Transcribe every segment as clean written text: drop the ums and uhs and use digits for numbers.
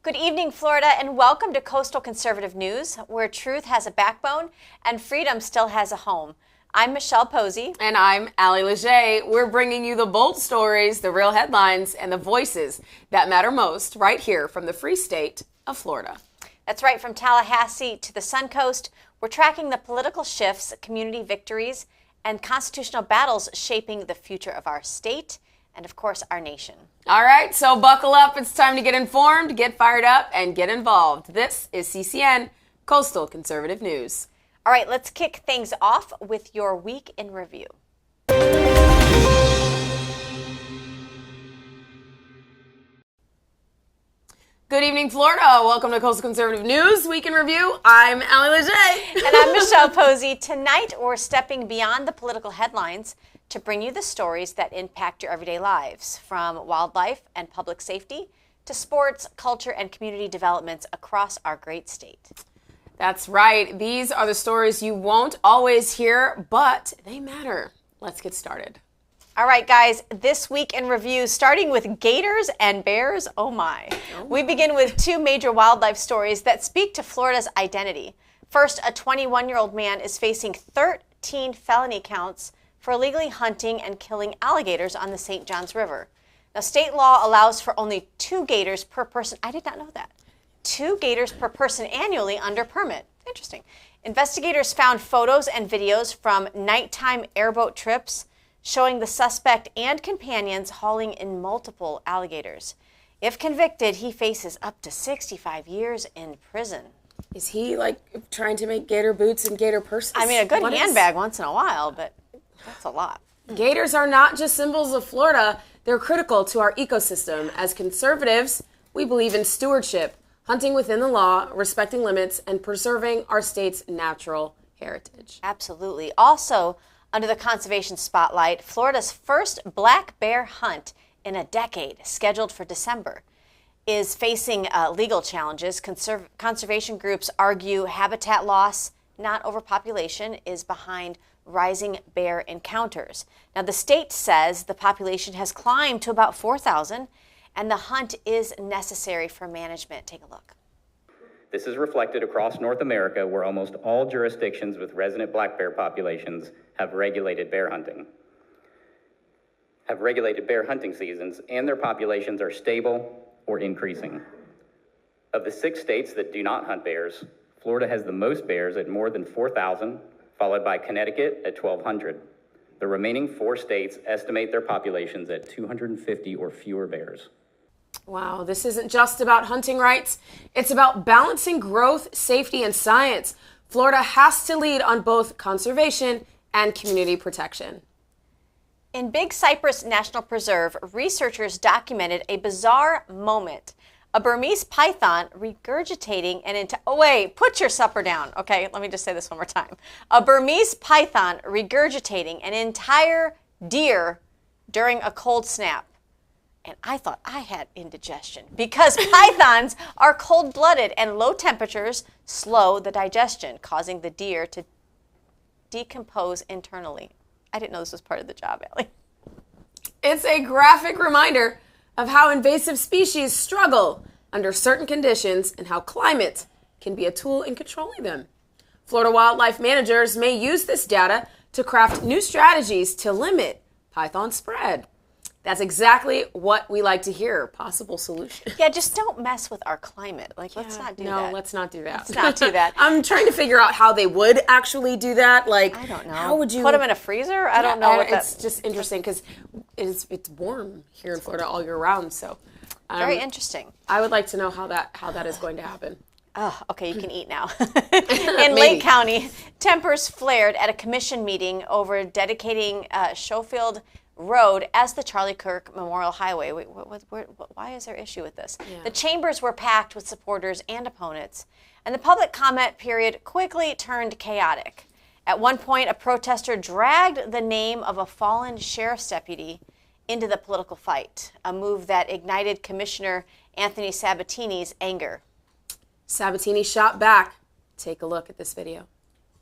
Good evening, Florida, and welcome to Coastal Conservative News, where truth has a backbone and freedom still has a home. I'm Michelle Posey. And I'm Allie Leger. We're bringing you the bold stories, the real headlines, and the voices that matter most right here from the free state of Florida. That's right, from Tallahassee to the Suncoast, we're tracking the political shifts, community victories, and constitutional battles shaping the future of our state and, of course, our nation. All right, so buckle up. It's time to get informed, get fired up, and get involved. This is CCN, Coastal Conservative News. All right, let's kick things off with your week in review. Good evening, Florida. Welcome to Coastal Conservative News Week in Review. I'm Allie Leger. And I'm Michelle Posey. Tonight, we're stepping beyond the political headlines to bring you the stories that impact your everyday lives, from wildlife and public safety to sports, culture, and community developments across our great state. That's right. These are the stories you won't always hear, but they matter. Let's get started. All right, guys, this week in review, starting with gators and bears, oh my. We begin with two major wildlife stories that speak to Florida's identity. First, a 21-year-old man is facing 13 felony counts for illegally hunting and killing alligators on the St. Johns River. Now, state law allows for only 2 gators per person. I did not know that. 2 gators per person annually under permit. Interesting. Investigators found photos and videos from nighttime airboat trips showing the suspect and companions hauling in multiple alligators. If convicted, he faces up to 65 years in prison. Is he like trying to make gator boots and gator purses? I mean, a good handbag once in a while, but that's a lot. Gators are not just symbols of Florida. They're critical to our ecosystem. As conservatives, we believe in stewardship, hunting within the law, respecting limits, and preserving our state's natural heritage. Absolutely. Also, under the conservation spotlight, Florida's first black bear hunt in a decade, scheduled for December, is facing legal challenges. Conservation groups argue habitat loss, not overpopulation, is behind rising bear encounters. Now, the state says the population has climbed to about 4,000, and the hunt is necessary for management. Take a look. This is reflected across North America, where almost all jurisdictions with resident black bear populations have regulated bear hunting seasons, and their populations are stable or increasing. Of the 6 states that do not hunt bears, Florida has the most bears at more than 4,000, followed by Connecticut at 1,200. The remaining 4 states estimate their populations at 250 or fewer bears. Wow, this isn't just about hunting rights. It's about balancing growth, safety, and science. Florida has to lead on both conservation and community protection. In Big Cypress National Preserve, researchers documented a bizarre moment. A Burmese python regurgitating put your supper down. Okay, let me just say this one more time. A Burmese python regurgitating an entire deer during a cold snap. And I thought I had indigestion because pythons are cold-blooded and low temperatures slow the digestion, causing the deer to decompose internally. I didn't know this was part of the job, Ellie. It's a graphic reminder of how invasive species struggle under certain conditions and how climate can be a tool in controlling them. Florida wildlife managers may use this data to craft new strategies to limit python spread. That's exactly what we like to hear, possible solution. Yeah, just don't mess with our climate. Let's not do that. No, let's not do that. Let's not do that. I'm trying to figure out how they would actually do that. I don't know. How would you put them in a freezer? I don't know. It's just interesting because it's warm here in Florida all year round. So very interesting. I would like to know how that is going to happen. Oh, okay, you can eat now. In Lake County, tempers flared at a commission meeting over dedicating Schofield Road as the Charlie Kirk Memorial Highway. Why is there issue with this? Yeah. The chambers were packed with supporters and opponents, and the public comment period quickly turned chaotic. At one point, a protester dragged the name of a fallen sheriff's deputy into the political fight, a move that ignited Commissioner Anthony Sabatini's anger. Sabatini shot back. Take a look at this video.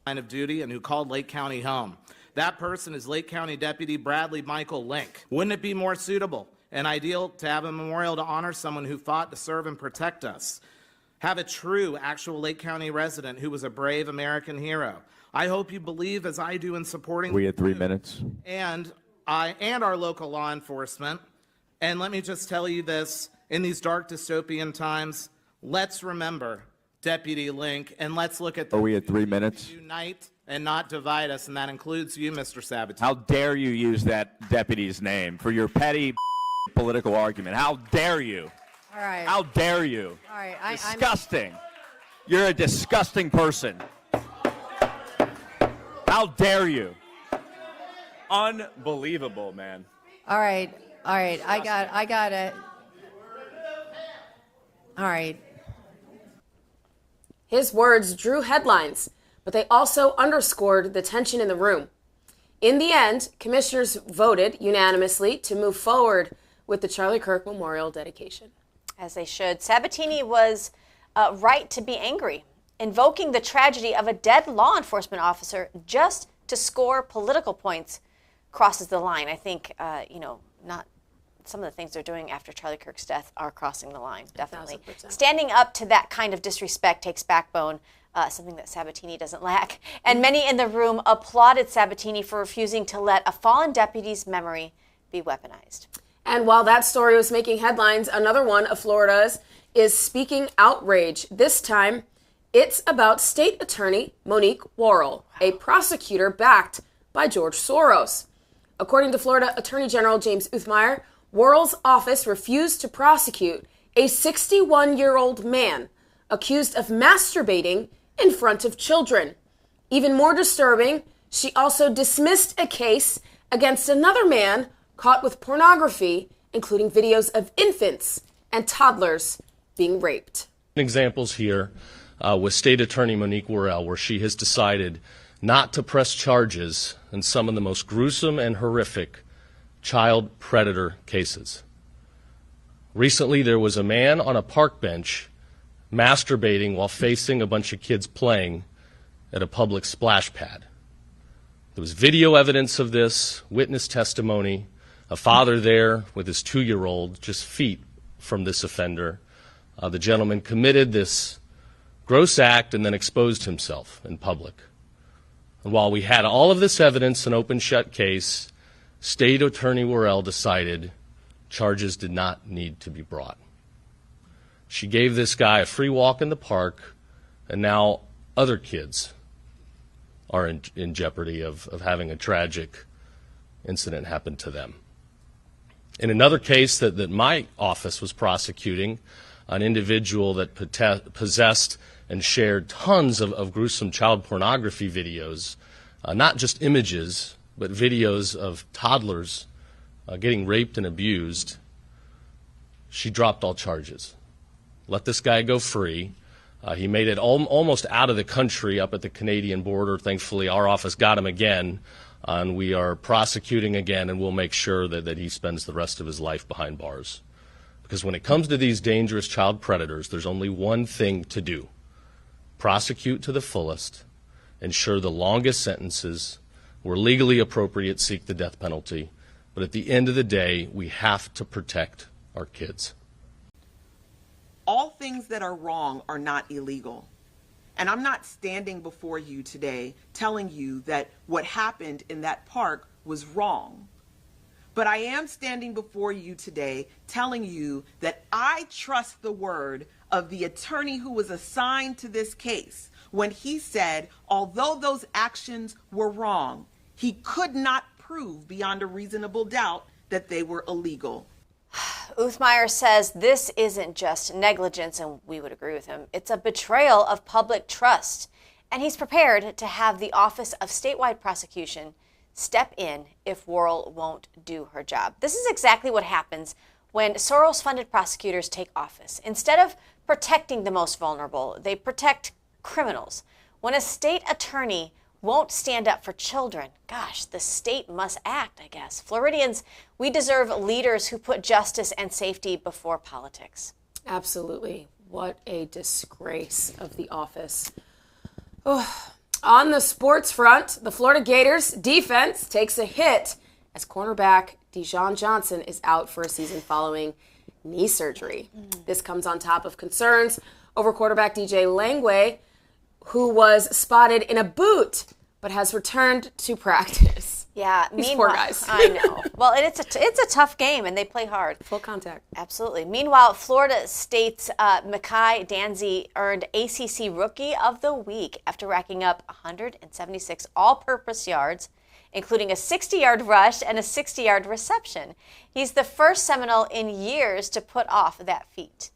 Line of duty and who called Lake County home. That person is Lake County Deputy Bradley Michael Link. Wouldn't it be more suitable and ideal to have a memorial to honor someone who fought to serve and protect us. Have a true, actual Lake County resident who was a brave American hero. I hope you believe, as I do, in supporting. We had 3 minutes. And our local law enforcement. And let me just tell you this, in these dark dystopian times, let's remember Deputy Link, and let's look at the Are we at 3 minutes? unite and not divide us, and that includes you, Mr. Sabatini. How dare you use that deputy's name for your petty political argument? How dare you? All right. How dare you? All right. Disgusting. You're a disgusting person. How dare you? Unbelievable, man. All right. I got it. All right. His words drew headlines, but they also underscored the tension in the room. In the end, commissioners voted unanimously to move forward with the Charlie Kirk Memorial dedication. As they should. Sabatini was right to be angry, invoking the tragedy of a dead law enforcement officer just to score political points crosses the line. I think, not some of the things they're doing after Charlie Kirk's death are crossing the line, definitely. 1000%. Standing up to that kind of disrespect takes backbone, something that Sabatini doesn't lack. And many in the room applauded Sabatini for refusing to let a fallen deputy's memory be weaponized. And while that story was making headlines, another one of Florida's is speaking outrage. This time, it's about State Attorney Monique Worrell, a prosecutor backed by George Soros. According to Florida Attorney General James Uthmeier, Worrell's office refused to prosecute a 61-year-old man accused of masturbating in front of children. Even more disturbing, she also dismissed a case against another man caught with pornography, including videos of infants and toddlers being raped. Examples here with State Attorney Monique Worrell, where she has decided not to press charges in some of the most gruesome and horrific child predator cases. Recently, there was a man on a park bench masturbating while facing a bunch of kids playing at a public splash pad. There was video evidence of this, witness testimony, a father there with his 2-year-old just feet from this offender. The gentleman committed this gross act and then exposed himself in public. And while we had all of this evidence, an open shut case, State Attorney Worrell decided charges did not need to be brought. She gave this guy a free walk in the park, and now other kids are in jeopardy of having a tragic incident happen to them. In another case that my office was prosecuting, an individual that possessed and shared tons of gruesome child pornography videos, not just images, but videos of toddlers getting raped and abused, she dropped all charges. Let this guy go free. He made it almost out of the country up at the Canadian border. Thankfully, our office got him again, and we are prosecuting again, and we'll make sure that he spends the rest of his life behind bars. Because when it comes to these dangerous child predators, there's only one thing to do. Prosecute to the fullest, ensure the longest sentences, where legally appropriate, seek the death penalty. But at the end of the day, we have to protect our kids. All things that are wrong are not illegal. And I'm not standing before you today telling you that what happened in that park was wrong. But I am standing before you today telling you that I trust the word of the attorney who was assigned to this case when he said, although those actions were wrong, he could not prove beyond a reasonable doubt that they were illegal. Uthmeier says this isn't just negligence, and we would agree with him. It's a betrayal of public trust. And he's prepared to have the Office of Statewide Prosecution step in if Worrell won't do her job. This is exactly what happens when Soros-funded prosecutors take office. Instead of protecting the most vulnerable, they protect criminals. When a state attorney won't stand up for children, gosh, the state must act, I guess. Floridians, we deserve leaders who put justice and safety before politics. Absolutely. What a disgrace of the office. Oh. On the sports front, the Florida Gators defense takes a hit as cornerback Dijon Johnson is out for a season following knee surgery. This comes on top of concerns over quarterback DJ Langway, who was spotted in a boot but has returned to practice. Yeah, These meanwhile, poor guys. I know. Well, and it's a tough game, and they play hard. Full contact. Absolutely. Meanwhile, Florida State's Mekhi Danzy earned ACC Rookie of the Week after racking up 176 all-purpose yards, including a 60-yard rush and a 60-yard reception. He's the first Seminole in years to put off that feat.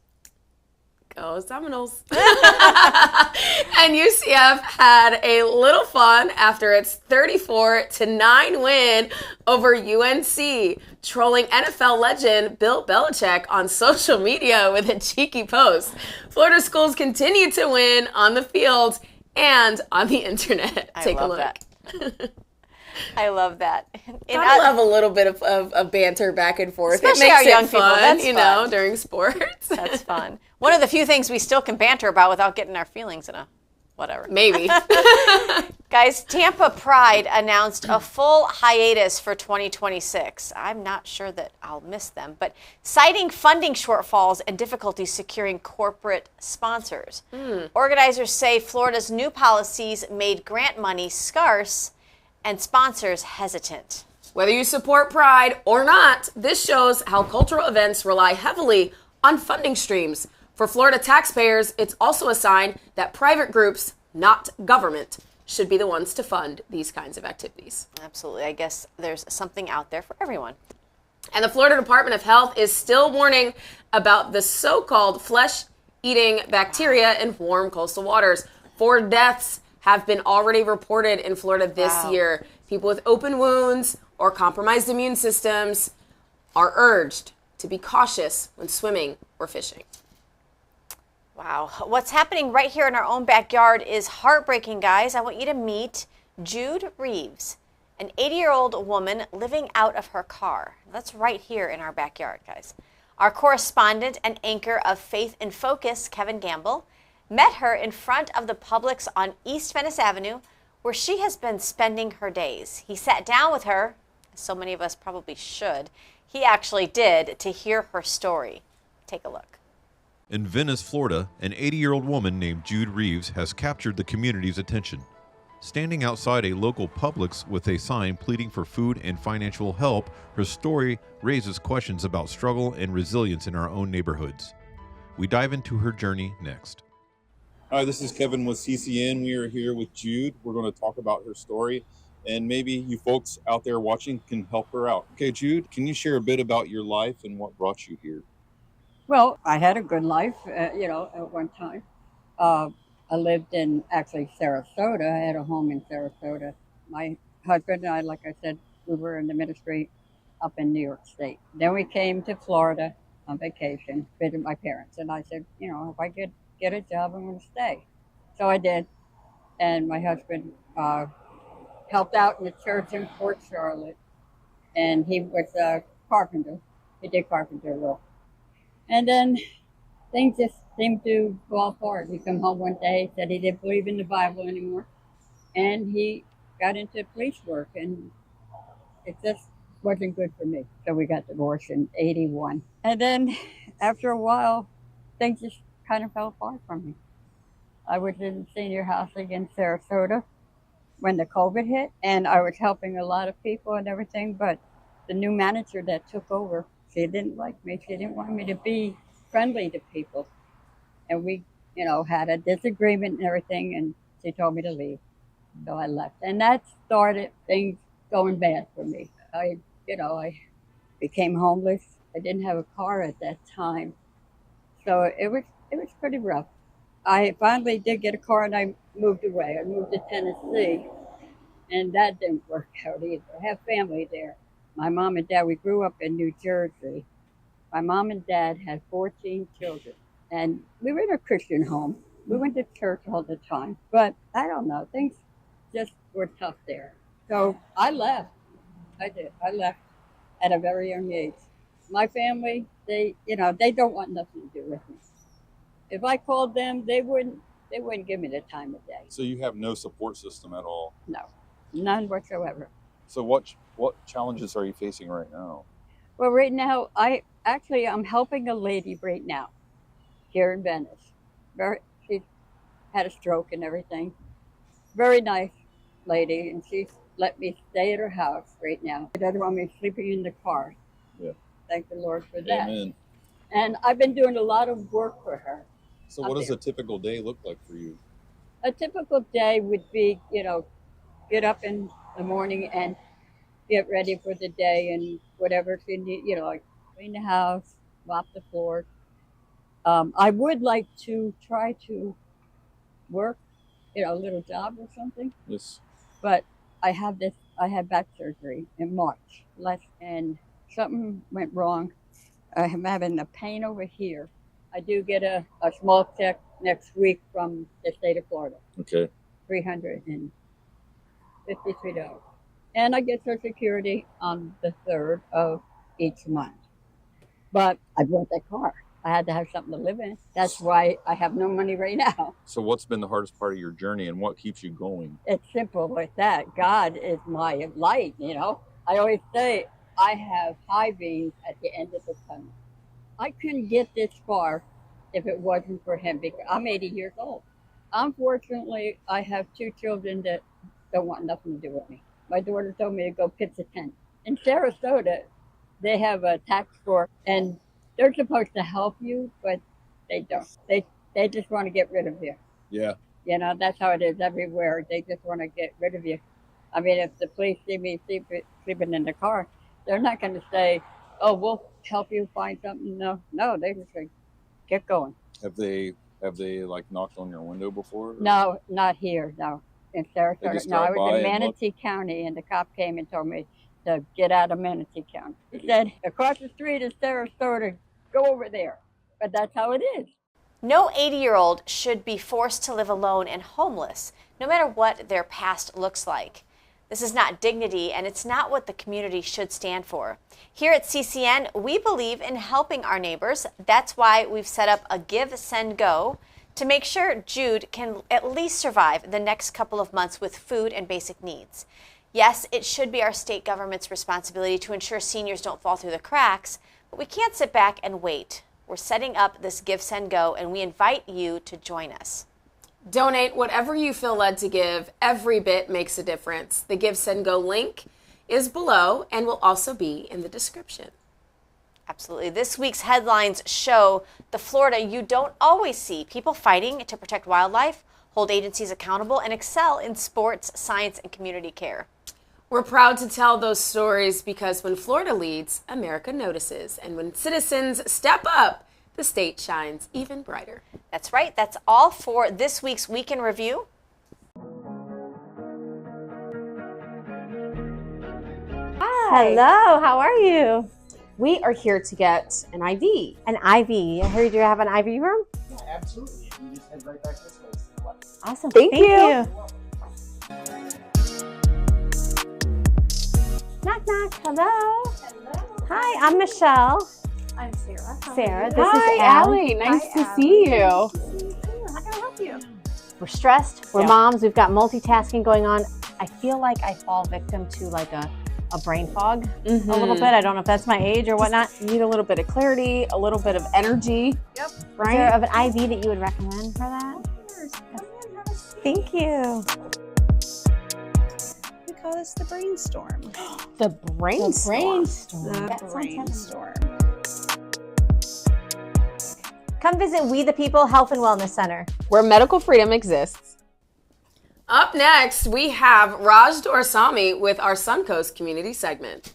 Go Seminoles. And UCF had a little fun after its 34-9 win over UNC, trolling NFL legend Bill Belichick on social media with a cheeky post. Florida schools continue to win on the field and on the internet. Take a look. That. I love that. I love a little bit of banter back and forth. Especially it makes our young it people. fun, That's you fun. know, during sports. That's fun. One of the few things we still can banter about without getting our feelings in a whatever. Maybe. Guys, Tampa Pride announced a full hiatus for 2026. I'm not sure that I'll miss them, but citing funding shortfalls and difficulties securing corporate sponsors. Organizers say Florida's new policies made grant money scarce and sponsors hesitant. Whether you support Pride or not, this shows how cultural events rely heavily on funding streams. For Florida taxpayers, it's also a sign that private groups, not government, should be the ones to fund these kinds of activities. Absolutely. I guess there's something out there for everyone. And the Florida Department of Health is still warning about the so-called flesh-eating bacteria in warm coastal waters. 4 deaths have been already reported in Florida this year. People with open wounds or compromised immune systems are urged to be cautious when swimming or fishing. Wow. What's happening right here in our own backyard is heartbreaking, guys. I want you to meet Jude Reeves, an 80-year-old woman living out of her car. That's right here in our backyard, guys. Our correspondent and anchor of Faith in Focus, Kevin Gamble, met her in front of the Publix on East Venice Avenue, where she has been spending her days. He sat down with her, as so many of us probably should. He actually did, to hear her story. Take a look. In Venice, Florida, an 80-year-old woman named Jude Reeves has captured the community's attention. Standing outside a local Publix with a sign pleading for food and financial help, her story raises questions about struggle and resilience in our own neighborhoods. We dive into her journey next. Hi, this is Kevin with CCN. We are here with Jude. We're going to talk about her story, and maybe you folks out there watching can help her out. Okay, Jude, can you share a bit about your life and what brought you here? Well, I had a good life, at one time. I lived in actually Sarasota. I had a home in Sarasota. My husband and I, like I said, we were in the ministry up in New York State. Then we came to Florida on vacation, visit my parents. And I said, if I get a job, I'm going to stay. So I did. And my husband helped out in the church in Port Charlotte. And he was a carpenter. He did carpenter work. And then things just seemed to fall apart. He come home one day, said he didn't believe in the Bible anymore. And he got into police work. And it just wasn't good for me. So we got divorced in 81. And then after a while, things just kind of fell apart from me. I was in senior housing in Sarasota when the COVID hit, and I was helping a lot of people and everything, but the new manager that took over, she didn't like me. She didn't want me to be friendly to people. And we, had a disagreement and everything, and she told me to leave. So I left. And that started things going bad for me. I became homeless. I didn't have a car at that time. So it was pretty rough. I finally did get a car and I moved away. I moved to Tennessee, and that didn't work out either. I have family there. My mom and dad, we grew up in New Jersey. My mom and dad had 14 children, and we were in a Christian home. We went to church all the time, but I don't know, things just were tough there. So I left. I did. I left at a very young age. My family, they don't want nothing to do with me. If I called them, they wouldn't give me the time of day. So you have no support system at all? No, none whatsoever. So what What challenges are you facing right now? Well, right now, I'm helping a lady right now here in Venice. She had a stroke and everything. Very nice lady, and she's let me stay at her house right now. She doesn't want me sleeping in the car. Yeah. Thank the Lord for that. Amen. And I've been doing a lot of work for her. So what does a typical day look like for you? A typical day would be, get up in the morning and get ready for the day and whatever she need, like clean the house, mop the floor. I would like to try to work, a little job or something. Yes. But I had back surgery in March, and something went wrong. I'm having a pain over here. I do get a small check next week from the state of Florida. Okay. $353. And I get Social Security on the 3rd of each month. But I bought that car. I had to have something to live in. That's why I have no money right now. So what's been the hardest part of your journey and what keeps you going? It's simple like that. God is my light, I always say I have high beams at the end of the tunnel. I couldn't get this far if it wasn't for him because I'm 80 years old. Unfortunately, I have 2 children that don't want nothing to do with me. My daughter told me to go pitch a tent. In Sarasota, they have a tax force, and they're supposed to help you, but they don't. They just want to get rid of you. Yeah. That's how it is everywhere. They just want to get rid of you. I mean, if the police see me sleeping in the car, they're not going to say, "Oh, we'll help you find something." No, they just say, "Get going." Have they like knocked on your window before? Or? No, not here. No, in Sarasota. No, I was in Manatee look? County, and the cop came and told me to get out of Manatee County. He said, "Across the street is Sarasota. Go over there." But that's how it is. No 80-year-old should be forced to live alone and homeless, no matter what their past looks like. This is not dignity, and it's not what the community should stand for. Here at CCN, we believe in helping our neighbors. That's why we've set up a Give, Send, Go to make sure Jude can at least survive the next couple of months with food and basic needs. Yes, it should be our state government's responsibility to ensure seniors don't fall through the cracks, but we can't sit back and wait. We're setting up this Give, Send, Go, and we invite you to join us. Donate whatever you feel led to give. Every bit makes a difference. The Give, Send, Go link is below and will also be in the description. Absolutely. This week's headlines show the Florida you don't always see. People fighting to protect wildlife, hold agencies accountable, and excel in sports, science, and community care. We're proud to tell those stories because when Florida leads, America notices. And when citizens step up, the state shines even brighter. That's right. That's all for this week's Week in Review. Hi. Hello, how are you? We are here to get an IV. An IV. I heard you have an IV room? Yeah, absolutely. You just head right back this way. Awesome. Thank you. Knock, knock. Hello. Hi, I'm Michelle. I'm Sarah. Sarah, this Hi, is Allie. Allie. Nice to see you. How can I help you? We're stressed. We're moms. We've got multitasking going on. I feel like I fall victim to like a brain fog a little bit. I don't know if that's my age or whatnot. You need a little bit of clarity, a little bit of energy. Yep. Right? Is there of an IV that you would recommend for that? Thank you. We call this the brainstorm. The brainstorm. The brainstorm. Come visit We the People Health and Wellness Center, Where medical freedom exists. Up next, we have Raj Dorsami with our Suncoast community segment.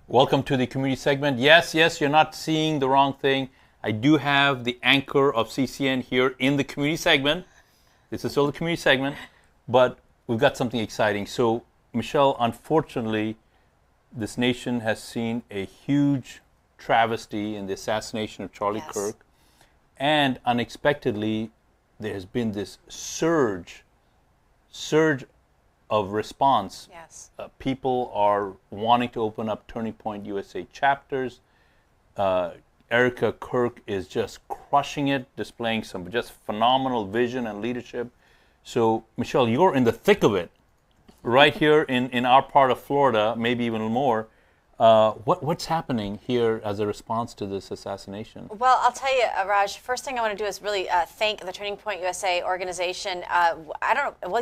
Welcome to the community segment. Yes, you're not seeing the wrong thing. I do have the anchor of CCN here in the community segment. This is still the community segment, but we've got something exciting. So, Michelle, unfortunately, this nation has seen a huge travesty in the assassination of Charlie Kirk. And unexpectedly, there has been this surge of response. Yes. People are wanting to open up Turning Point USA chapters. Erica Kirk is just crushing it, displaying some just phenomenal vision and leadership. So, Michelle, you're in the thick of it, right here in our part of Florida, maybe even more. What's happening here as a response to this assassination? Well, I'll tell you, Raj, first thing I want to do is really thank the Turning Point USA organization.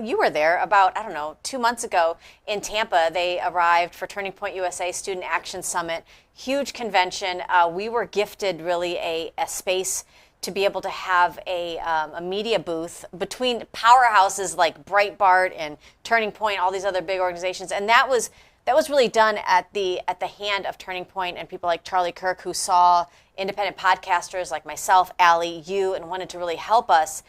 You were there about, 2 months ago in Tampa. They arrived for Turning Point USA Student Action Summit, huge convention. We were gifted really a space to be able to have a media booth between powerhouses like Breitbart and Turning Point, all these other big organizations. And that was really done at the hand of Turning Point and people like Charlie Kirk, who saw independent podcasters like myself, Allie, you, and wanted to really help us.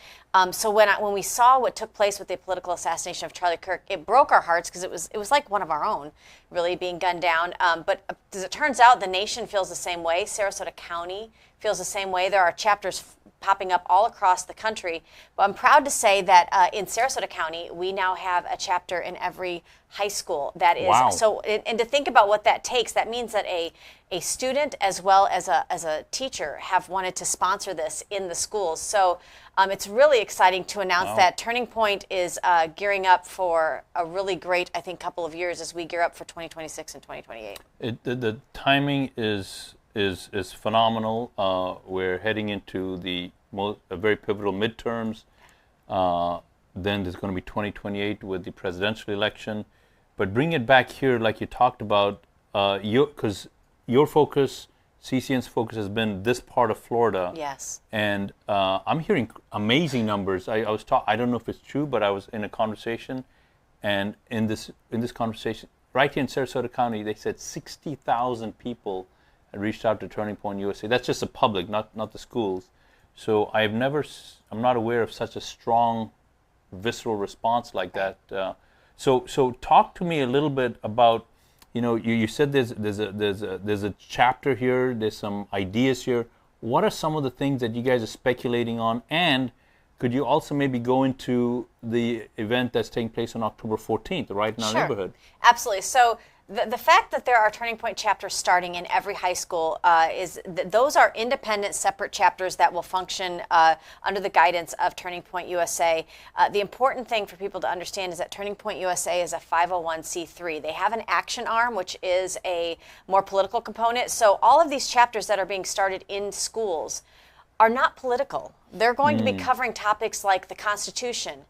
So when we saw what took place with the political assassination of Charlie Kirk, it broke our hearts because it was like one of our own, really being gunned down. But as it turns out, the nation feels the same way. Sarasota County feels the same way. There are chapters popping up all across the country. But I'm proud to say that in Sarasota County, we now have a chapter in every high school. That is so. And to think about what that takes, that means that a student as well as a teacher have wanted to sponsor this in the schools. So it's really exciting to announce that Turning Point is gearing up for a really great, I think, couple of years as we gear up for 2026 and 2028. The timing is phenomenal. We're heading into a very pivotal midterms. Then there's going to be 2028 with the presidential election. But bring it back here, like you talked about, because your focus, CCN's focus, has been this part of Florida. Yes. And I'm hearing amazing numbers. I don't know if it's true, but I was in a conversation, and in this conversation, right here in Sarasota County, they said 60,000 people reached out to Turning Point USA. That's just the public, not the schools. So I'm not aware of such a strong, visceral response like that. So talk to me a little bit about, you said there's a chapter here, there's some ideas here. What are some of the things that you guys are speculating on? And could you also maybe go into the event that's taking place on October 14th, right in our neighborhood? Absolutely. So the fact that there are Turning Point chapters starting in every high school those are independent, separate chapters that will function under the guidance of Turning Point USA. The important thing for people to understand is that Turning Point USA is a 501c3. They have an action arm, which is a more political component. So all of these chapters that are being started in schools are not political. They're going to be covering topics like the Constitution,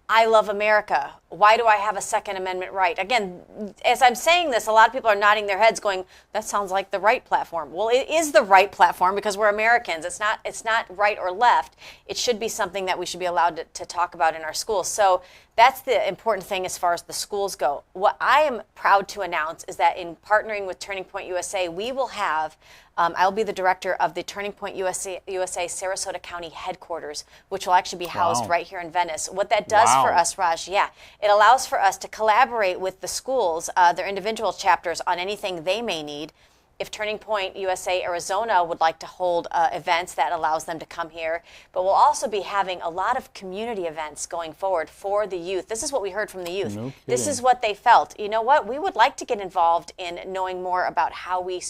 I love America. Why do I have a Second Amendment right? Again, as I'm saying this, a lot of people are nodding their heads going, that sounds like the right platform. Well, it is the right platform because we're Americans. It's not right or left. It should be something that we should be allowed to talk about in our schools. So that's the important thing as far as the schools go. What I am proud to announce is that in partnering with Turning Point USA, we will have I'll be the director of the Turning Point USA Sarasota County headquarters, which will actually be housed right here in Venice. What that does for us, Raj, it allows for us to collaborate with the schools, their individual chapters, on anything they may need. If Turning Point USA Arizona would like to hold events, that allows them to come here. But we'll also be having a lot of community events going forward for the youth. This is what we heard from the youth. No This is what they felt. You know what? We would like to get involved in knowing more about how we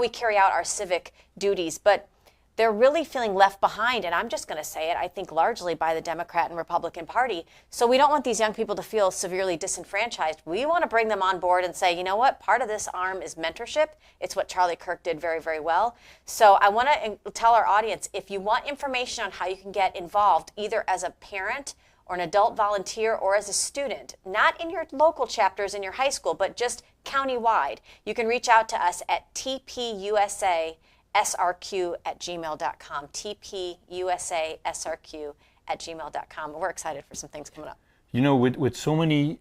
carry out our civic duties. But they're really feeling left behind, and I'm just going to say it, I think largely by the Democrat and Republican Party. So we don't want these young people to feel severely disenfranchised. We want to bring them on board and say, you know what, part of this arm is mentorship. It's what Charlie Kirk did very, very well. So I want to tell our audience, if you want information on how you can get involved, either as a parent or an adult volunteer or as a student, not in your local chapters in your high school, but just countywide, you can reach out to us at tpusasrq@gmail.com, tpusasrq@gmail.com. We're excited for some things coming up. You know, with so many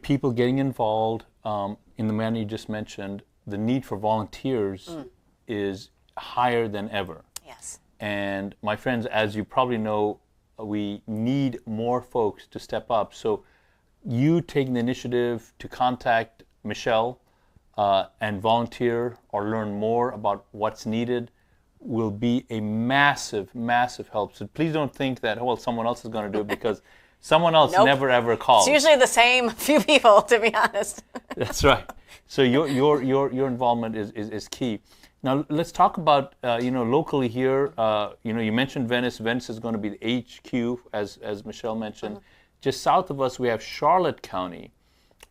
people getting involved in the manner you just mentioned, the need for volunteers is higher than ever. Yes. And my friends, as you probably know, we need more folks to step up. So you taking the initiative to contact Michelle and volunteer or learn more about what's needed will be a massive, massive help. So please don't think that, well, someone else is going to do it, because someone else never ever calls. It's usually the same few people, to be honest. That's right. So your involvement is key. Now let's talk about locally here. You mentioned Venice. Venice is going to be the HQ, as Michelle mentioned. Just south of us, we have Charlotte County,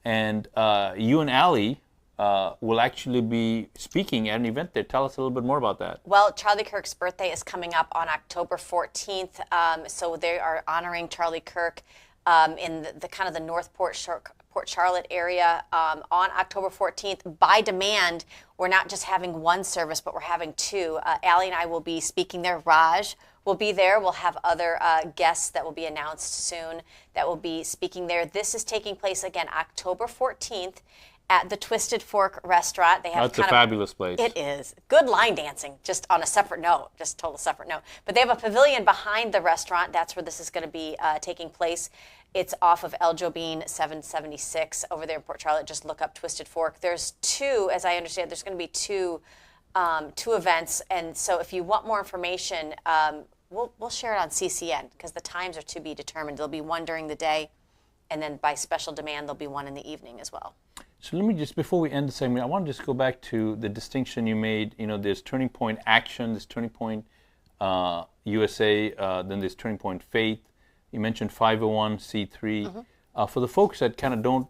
and you and Allie will actually be speaking at an event there. Tell us a little bit more about that. Well, Charlie Kirk's birthday is coming up on October 14th, so they are honoring Charlie Kirk in the kind of the North Port Charlotte area on October 14th. By demand, we're not just having one service, but we're having two. Allie and I will be speaking there. Raj will be there. We'll have other guests that will be announced soon that will be speaking there. This is taking place again October 14th at the Twisted Fork restaurant. They have That's a fabulous place. It is. Good line dancing, just on a separate note, just total separate note. But they have a pavilion behind the restaurant. That's where this is going to be taking place. It's off of El Jobin 776 over there in Port Charlotte. Just look up Twisted Fork. There's two, as I understand, there's going to be two events. And so if you want more information, we'll share it on CCN because the times are to be determined. There'll be one during the day, and then by special demand, there'll be one in the evening as well. So let me just, before we end the segment, I want to just go back to the distinction you made. There's Turning Point Action, there's Turning Point USA, then there's Turning Point Faith. You mentioned 501c3. For the folks that kind of don't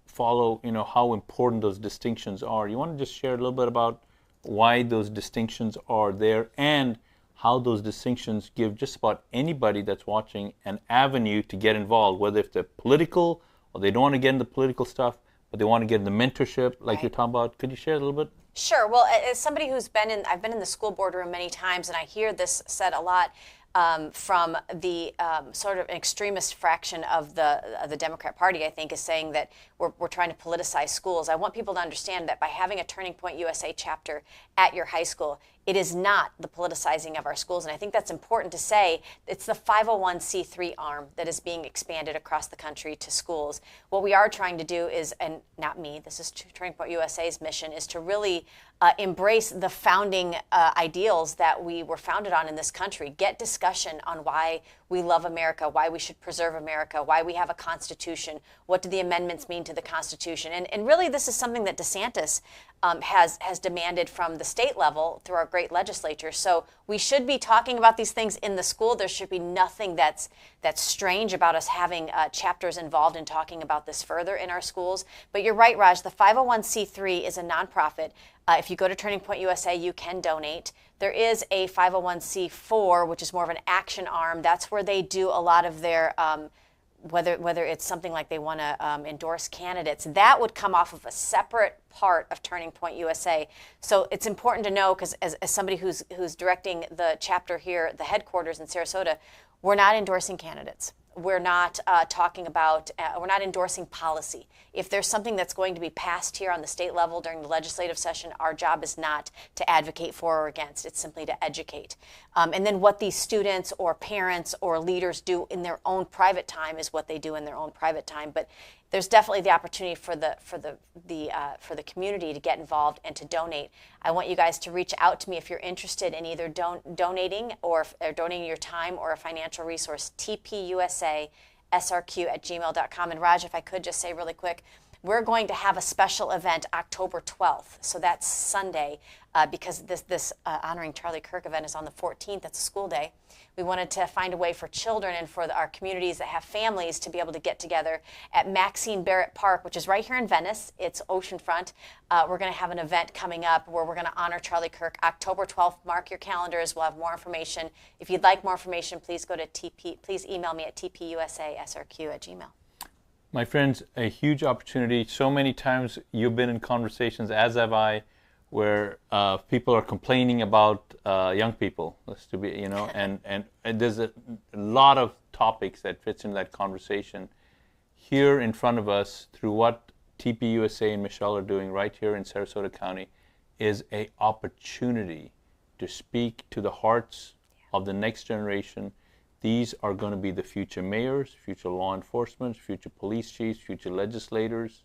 follow, how important those distinctions are, you want to just share a little bit about why those distinctions are there and how those distinctions give just about anybody that's watching an avenue to get involved, whether if they're political or they don't want to get into political stuff, but they want to get into mentorship, like you're talking about. Could you share a little bit? Sure. Well, as somebody who's I've been in the school board room many times, and I hear this said a lot from the sort of an extremist fraction of the Democrat Party, I think, is saying that we're trying to politicize schools. I want people to understand that by having a Turning Point USA chapter at your high school, it is not the politicizing of our schools. And I think that's important to say. It's the 501c3 arm that is being expanded across the country to schools. What we are trying to do is, and not me, this is Turning Point USA's mission, is to really embrace the founding ideals that we were founded on in this country. Get discussion on why we love America, why we should preserve America, why we have a Constitution, what do the amendments mean to the Constitution. And really this is something that DeSantis has demanded from the state level through our great legislature. So we should be talking about these things in the school. There should be nothing that's strange about us having chapters involved in talking about this further in our schools. But you're right, Raj, the 501c3 is a nonprofit. If you go to Turning Point USA, you can donate. There is a 501c4, which is more of an action arm. That's where they do a lot of their, whether it's something like they want to endorse candidates. That would come off of a separate part of Turning Point USA. So it's important to know, because as somebody who's directing the chapter here, the headquarters in Sarasota, we're not endorsing candidates. We're not talking about, we're not endorsing policy. If there's something that's going to be passed here on the state level during the legislative session, our job is not to advocate for or against. It's simply to educate. And then what these students or parents or leaders do in their own private time is what they do in their own private time. But there's definitely the opportunity for the community to get involved and to donate. I want you guys to reach out to me if you're interested in either donating or donating your time or a financial resource. tpusasrq@gmail.com. And Raj, if I could just say really quick, we're going to have a special event October 12th. So that's Sunday, because this honoring Charlie Kirk event is on the 14th. That's a school day. We wanted to find a way for children and for our communities that have families to be able to get together at Maxine Barrett Park, which is right here in Venice. It's oceanfront. We're going to have an event coming up where we're going to honor Charlie Kirk. October 12th. Mark your calendars. We'll have more information. If you'd like more information, please go to please email me at tpusasrq@gmail. My friends, a huge opportunity. So many times you've been in conversations, as have I, where people are complaining about young people, and there's a lot of topics that fits in that conversation. Here in front of us, through what TPUSA and Michelle are doing right here in Sarasota County, is an opportunity to speak to the hearts of the next generation. These are going to be the future mayors, future law enforcement, future police chiefs, future legislators,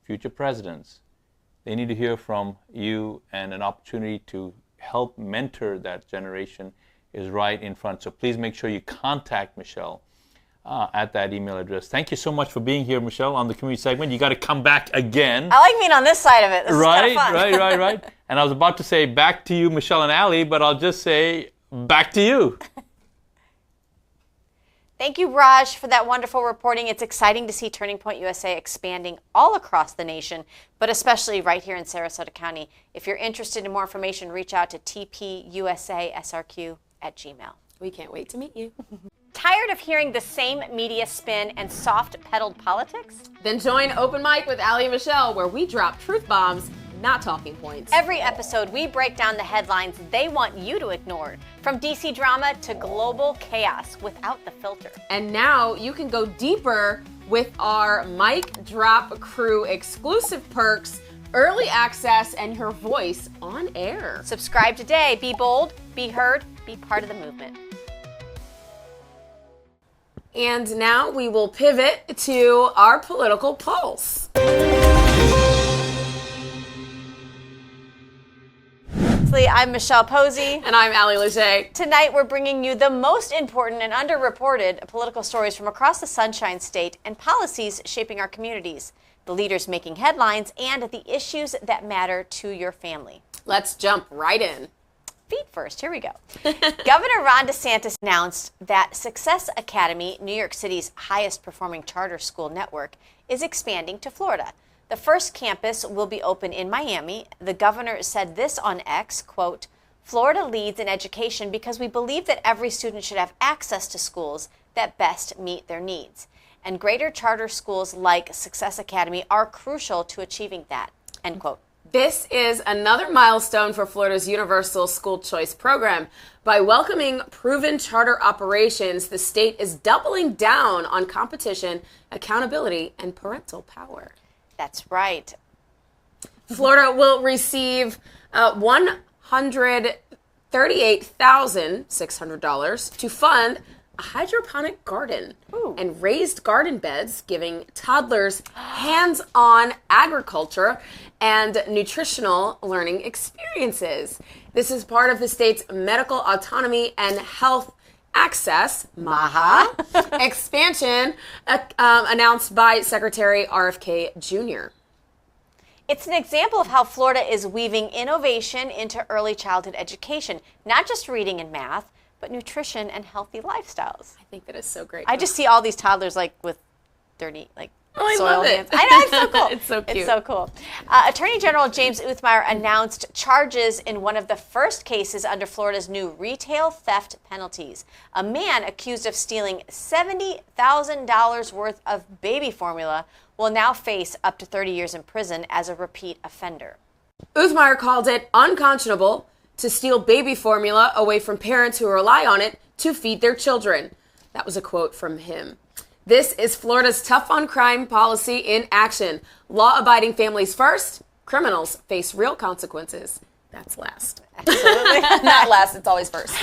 future presidents. They need to hear from you, and an opportunity to help mentor that generation is right in front. So please make sure you contact Michelle at that email address. Thank you so much for being here, Michelle, on the community segment. You got to come back again. I like being on this side of it. This is kind of fun. Right. And I was about to say back to you, Michelle and Allie, but I'll just say back to you. Thank you, Raj, for that wonderful reporting. It's exciting to see Turning Point USA expanding all across the nation, but especially right here in Sarasota County. If you're interested in more information, reach out to tpusasrq@gmail.com. We can't wait to meet you. Tired of hearing the same media spin and soft-pedaled politics? Then join Open Mic with Allie and Michelle, where we drop truth bombs, not talking points. Every episode, we break down the headlines they want you to ignore, from DC drama to global chaos without the filter. And now you can go deeper with our Mic Drop Crew exclusive perks, early access, and your voice on air. Subscribe today. Be bold, be heard, be part of the movement. And now we will pivot to our political pulse. I'm Michelle Posey. And I'm Allie Leger. Tonight we're bringing you the most important and underreported political stories from across the Sunshine State and policies shaping our communities, the leaders making headlines, and the issues that matter to your family. Let's jump right in. Feet first, here we go. Governor Ron DeSantis announced that Success Academy, New York City's highest performing charter school network, is expanding to Florida. The first campus will be open in Miami. The governor said this on X, quote, "Florida leads in education because we believe that every student should have access to schools that best meet their needs. And greater charter schools like Success Academy are crucial to achieving that," end quote. This is another milestone for Florida's Universal School Choice program. By welcoming proven charter operations, the state is doubling down on competition, accountability, and parental power. That's right. Florida will receive $138,600 to fund a hydroponic garden and raised garden beds, giving toddlers hands-on agriculture and nutritional learning experiences. This is part of the state's medical autonomy and health access, MAHA, expansion announced by Secretary RFK Jr. It's an example of how Florida is weaving innovation into early childhood education, not just reading and math, but nutrition and healthy lifestyles. I think that is so great. I just see all these toddlers with dirty, I soil love it. hands. I know, it's so cool. It's so cute. It's so cool. Attorney General James Uthmeier announced charges in one of the first cases under Florida's new retail theft penalties. A man accused of stealing $70,000 worth of baby formula will now face up to 30 years in prison as a repeat offender. Uthmeier called it unconscionable to steal baby formula away from parents who rely on it to feed their children. That was a quote from him. This is Florida's tough on crime policy in action. Law-abiding families first, criminals face real consequences. That's last. Absolutely. Not last, it's always first.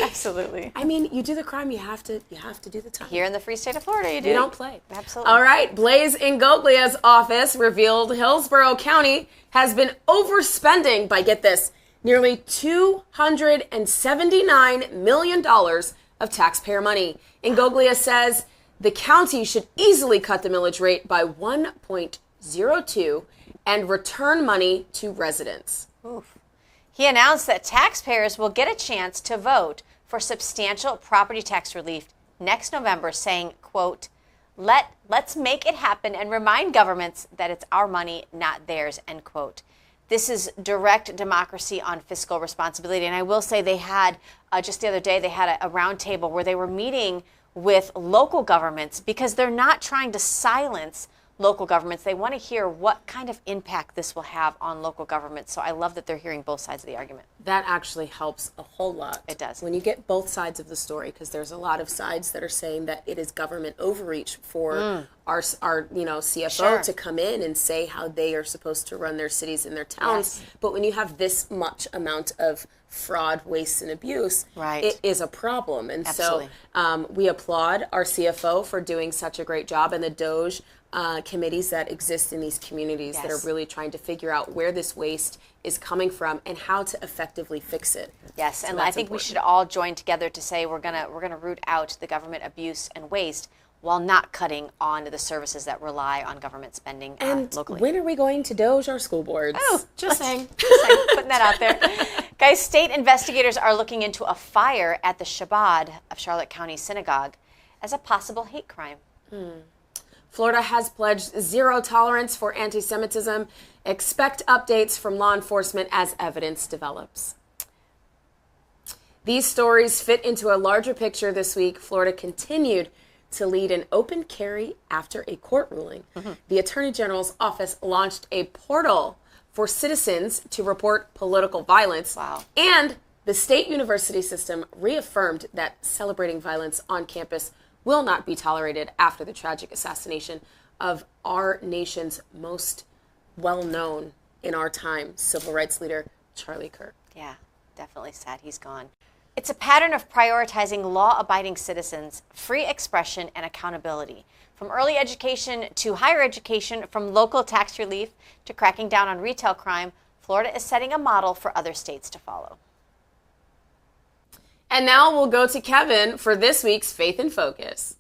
Absolutely. I mean, you do the crime, you have to do the time. Here in the free state of Florida, you do. You don't play. Absolutely. All right, Blaise Ingoglia's office revealed Hillsborough County has been overspending by, get this, nearly $279 million of taxpayer money. Ingoglia says the county should easily cut the millage rate by 1.02 and return money to residents. Oof. He announced that taxpayers will get a chance to vote for substantial property tax relief next November, saying, quote, let's make it happen and remind governments that it's our money, not theirs, end quote. This is direct democracy on fiscal responsibility. And I will say they had, just the other day, they had a roundtable where they were meeting with local governments because they're not trying to silence local governments. They want to hear what kind of impact this will have on local governments. So I love that they're hearing both sides of the argument. That actually helps a whole lot. It does. When you get both sides of the story, because there's a lot of sides that are saying that it is government overreach for our CFO to come in and say how they are supposed to run their cities and their towns. Yes. But when you have this much amount of fraud, waste, and abuse, it is a problem. And so we applaud our CFO for doing such a great job, and the DOJ committees that exist in these communities that are really trying to figure out where this waste is coming from and how to effectively fix it. Yes, so and I think we should all join together to say we're gonna root out the government abuse and waste while not cutting on the services that rely on government spending And locally. when are we going to Doge our school boards? Oh, just saying. Putting that out there. Guys, state investigators are looking into a fire at the Shabbat of Charlotte County Synagogue as a possible hate crime. Florida has pledged zero tolerance for anti-Semitism. Expect updates from law enforcement as evidence develops. These stories fit into a larger picture this week. Florida continued to lead an open carry after a court ruling. The Attorney General's office launched a portal for citizens to report political violence. Wow. And the state university system reaffirmed that celebrating violence on campus will not be tolerated after the tragic assassination of our nation's most well-known in our time civil rights leader, Charlie Kirk. Yeah, definitely sad he's gone. It's a pattern of prioritizing law-abiding citizens, free expression, and accountability. From early education to higher education, from local tax relief to cracking down on retail crime, Florida is setting a model for other states to follow. And now we'll go to Kevin for this week's Faith in Focus.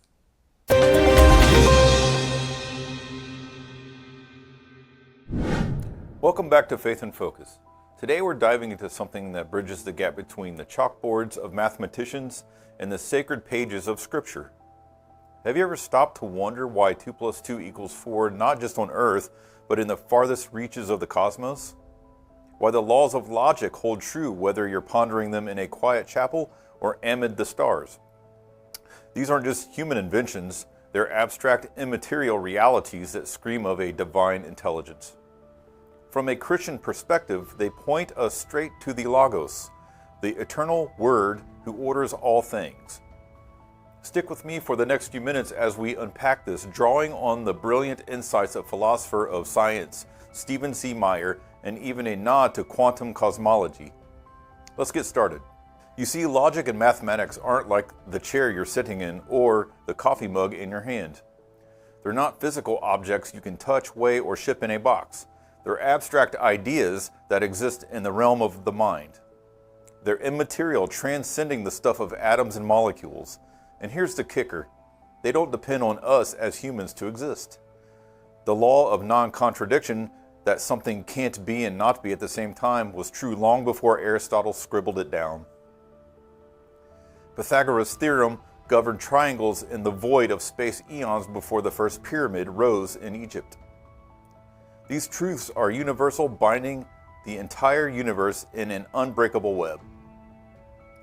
Welcome back to Faith in Focus. Today we're diving into something that bridges the gap between the chalkboards of mathematicians and the sacred pages of Scripture. Have you ever stopped to wonder why 2 + 2 = 4 not just on Earth, but in the farthest reaches of the cosmos? Why the laws of logic hold true whether you're pondering them in a quiet chapel or amid the stars? These aren't just human inventions, they're abstract, immaterial realities that scream of a divine intelligence. From a Christian perspective, they point us straight to the Logos, the eternal Word who orders all things. Stick with me for the next few minutes as we unpack this, drawing on the brilliant insights of philosopher of science, Stephen C. Meyer, and even a nod to quantum cosmology. Let's get started. You see, logic and mathematics aren't like the chair you're sitting in or the coffee mug in your hand. They're not physical objects you can touch, weigh, or ship in a box. They're abstract ideas that exist in the realm of the mind. They're immaterial, transcending the stuff of atoms and molecules. And here's the kicker. They don't depend on us as humans to exist. The law of non-contradiction, that something can't be and not be at the same time, was true long before Aristotle scribbled it down. Pythagoras' theorem governed triangles in the void of space eons before the first pyramid rose in Egypt. These truths are universal, binding the entire universe in an unbreakable web.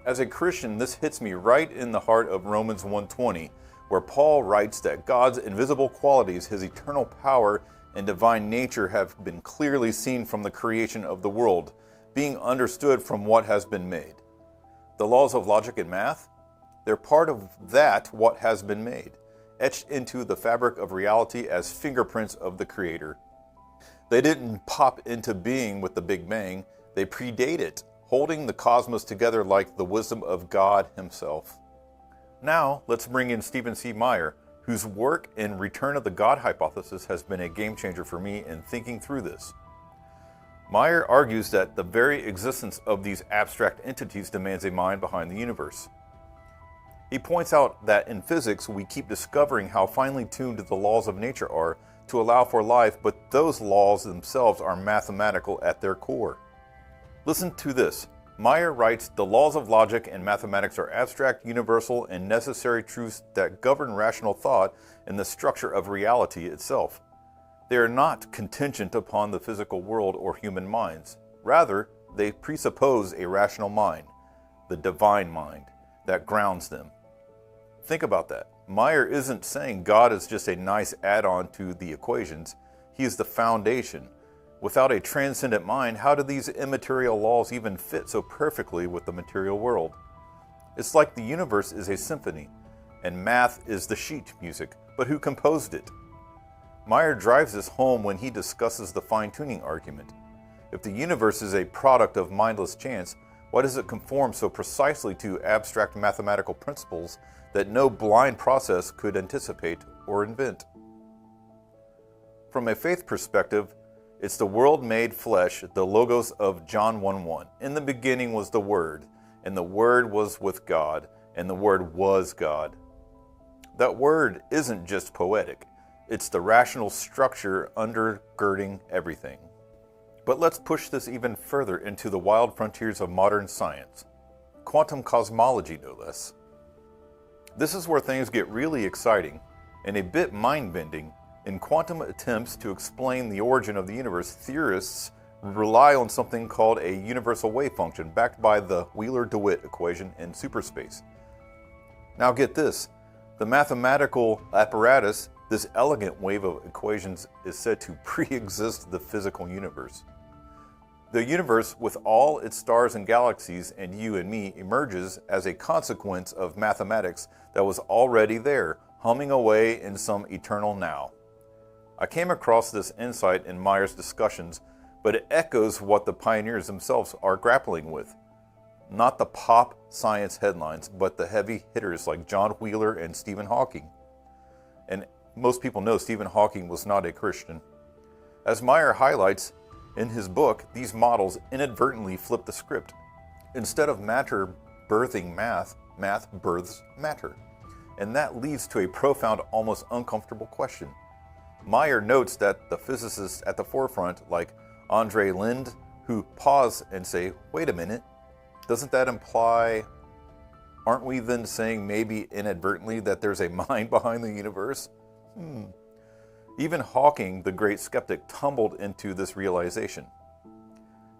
As a Christian, this hits me right in the heart of Romans 1:20, where Paul writes that God's invisible qualities, his eternal power and divine nature have been clearly seen from the creation of the world, being understood from what has been made. The laws of logic and math, they're part of that what has been made, etched into the fabric of reality as fingerprints of the Creator. They didn't pop into being with the Big Bang, they predate it, holding the cosmos together like the wisdom of God himself. Now, let's bring in Stephen C. Meyer, whose work in Return of the God Hypothesis has been a game changer for me in thinking through this. Meyer argues that the very existence of these abstract entities demands a mind behind the universe. He points out that in physics, we keep discovering how finely tuned the laws of nature are to allow for life, but those laws themselves are mathematical at their core. Listen to this. Meyer writes, the laws of logic and mathematics are abstract, universal, and necessary truths that govern rational thought and the structure of reality itself. They are not contingent upon the physical world or human minds. Rather, they presuppose a rational mind, the divine mind, that grounds them. Think about that. Meyer isn't saying God is just a nice add-on to the equations. He is the foundation. Without a transcendent mind, how do these immaterial laws even fit so perfectly with the material world? It's like the universe is a symphony, and math is the sheet music, but who composed it? Meyer drives this home when he discusses the fine-tuning argument. If the universe is a product of mindless chance, why does it conform so precisely to abstract mathematical principles that no blind process could anticipate or invent? From a faith perspective, it's the world made flesh, the logos of John 1:1. In the beginning was the Word, and the Word was with God, and the Word was God. That word isn't just poetic. It's the rational structure undergirding everything. But let's push this even further into the wild frontiers of modern science. Quantum cosmology, no less. This is where things get really exciting and a bit mind-bending. In quantum attempts to explain the origin of the universe, theorists rely on something called a universal wave function, backed by the Wheeler-DeWitt equation in superspace. Now get this, the mathematical apparatus, this elegant wave of equations, is said to pre-exist the physical universe. The universe, with all its stars and galaxies and you and me, emerges as a consequence of mathematics that was already there, humming away in some eternal now. I came across this insight in Meyer's discussions, but it echoes what the pioneers themselves are grappling with. Not the pop science headlines, but the heavy hitters like John Wheeler and Stephen Hawking. And most people know Stephen Hawking was not a Christian. As Meyer highlights in his book, these models inadvertently flip the script. Instead of matter birthing math, math births matter. And that leads to a profound, almost uncomfortable question. Meyer notes that the physicists at the forefront, like Andre Linde, who pause and say, wait a minute, doesn't that imply, aren't we then saying maybe inadvertently that there's a mind behind the universe? Even Hawking, the great skeptic, tumbled into this realization.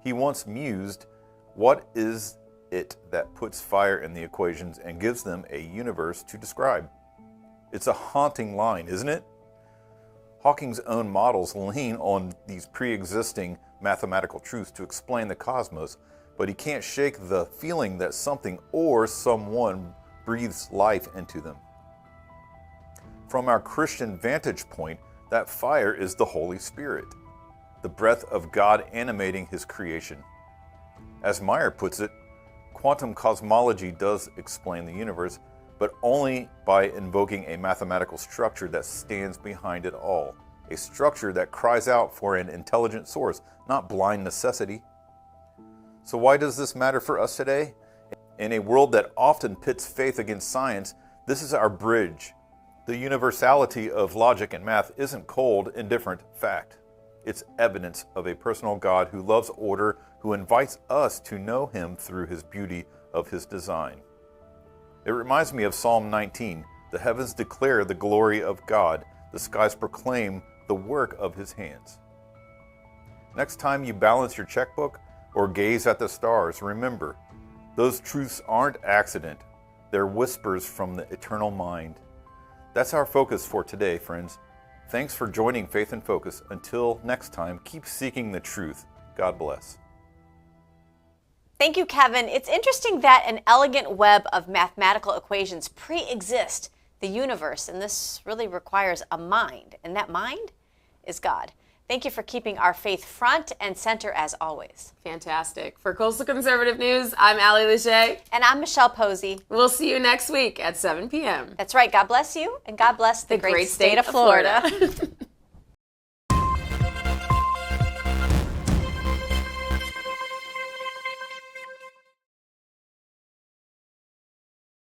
He once mused, what is it that puts fire in the equations and gives them a universe to describe? It's a haunting line, isn't it? Hawking's own models lean on these pre-existing mathematical truths to explain the cosmos, but he can't shake the feeling that something or someone breathes life into them. From our Christian vantage point, that fire is the Holy Spirit, the breath of God animating his creation. As Meyer puts it, quantum cosmology does explain the universe, but only by invoking a mathematical structure that stands behind it all. A structure that cries out for an intelligent source, not blind necessity. So why does this matter for us today? In a world that often pits faith against science, this is our bridge. The universality of logic and math isn't cold, indifferent fact. It's evidence of a personal God who loves order, who invites us to know him through his beauty of his design. It reminds me of Psalm 19. The heavens declare the glory of God. The skies proclaim the work of his hands. Next time you balance your checkbook or gaze at the stars, remember, those truths aren't accident. They're whispers from the eternal mind. That's our focus for today, friends. Thanks for joining Faith in Focus. Until next time, keep seeking the truth. God bless. Thank you, Kevin. It's interesting that an elegant web of mathematical equations pre-exist the universe, and this really requires a mind, and that mind is God. Thank you for keeping our faith front and center as always. Fantastic. For Coastal Conservative News, I'm Allie Lachey. And I'm Michelle Posey. We'll see you next week at 7 p.m. That's right. God bless you, and God bless the great state of Florida.